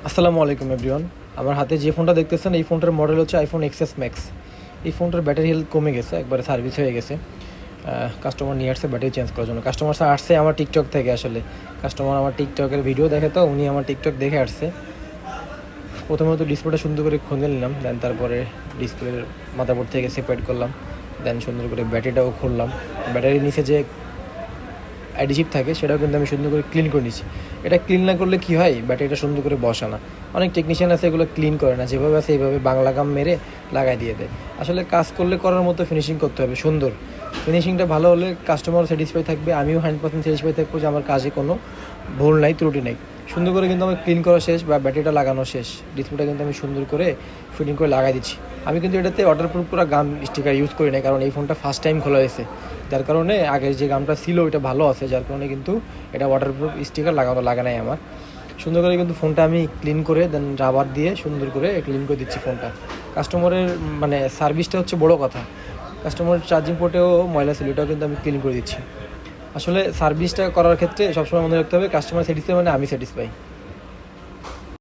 আসসালামু আলাইকুম এভরিওয়ান। আমার হাতে যে ফোনটা দেখতেছেন এই ফোনটার মডেল হচ্ছে আইফোন এক্সএস ম্যাক্স। এই ফোনটার ব্যাটারি হেলথ কমে গেছে, একবারে সার্ভিস হয়ে গেছে। কাস্টমার নিয়ে আসছে ব্যাটারি চেঞ্জ করার জন্য। কাস্টমার আসছে আমার টিকটক থেকে। আসলে কাস্টমার আমার টিকটকের ভিডিও দেখে, তো উনি আমার টিকটক দেখে আসছে। প্রথমত ডিসপ্লেটা সুন্দর করে খুলে নিলাম, দেন তারপরে ডিসপ্লের মাদারবোর্ড থেকে সেপারেট করলাম, দেন সুন্দর করে ব্যাটারিটাও খুললাম। ব্যাটারির নিচে যে অ্যাডিটিভ থাকে সেটাও কিন্তু আমি সুন্দর করে ক্লিন করে নিচ্ছি। এটা ক্লিন না করলে কী হয়, ব্যাটারিটা সুন্দর করে বসে না। অনেক টেকনিশিয়ান আছে এগুলো ক্লিন করে না, যেভাবে আছে এইভাবে বাংলা গাম মেরে লাগাই দিয়ে দেয়। আসলে কাজ করলে করার মতো ফিনিশিং করতে হবে সুন্দর। ফিনিশিংটা ভালো হলে কাস্টমার স্যাটিসফাই থাকবে, আমিও 100% স্যাটিসফাই থাকবো যে আমার কাজে কোনো ভুল নাই, ত্রুটি নেই। সুন্দর করে কিন্তু আমার ক্লিন করা শেষ বা ব্যাটারিটা লাগানো শেষ। ডিসপ্লেটা কিন্তু আমি সুন্দর করে ফিটিং করে লাগাই দিচ্ছি। আমি কিন্তু এটাতে ওয়াটারপ্রুফ করা গাম স্টিকার ইউজ করি না, কারণ এই ফোনটা ফার্স্ট টাইম খোলা হয়েছে, যার কারণে আগের যে গামটা ছিল ওইটা ভালো আছে, যার কারণে কিন্তু এটা ওয়াটারপ্রুফ স্টিকার লাগা নাই আমার। সুন্দর করে কিন্তু ফোনটা আমি ক্লিন করে দেন রাবার দিয়ে সুন্দর করে ক্লিন করে দিচ্ছি ফোনটা। কাস্টমারের সার্ভিসটা হচ্ছে বড় কথা। কাস্টমারের চার্জিং পোর্টেও ময়লা ছিল, এটাও কিন্তু আমি ক্লিন করে দিচ্ছি। আসলে সার্ভিসটা করার ক্ষেত্রে সবসময় মনে রাখতে হবে কাস্টমার স্যাটিসফাই মানে আমি স্যাটিসফাই।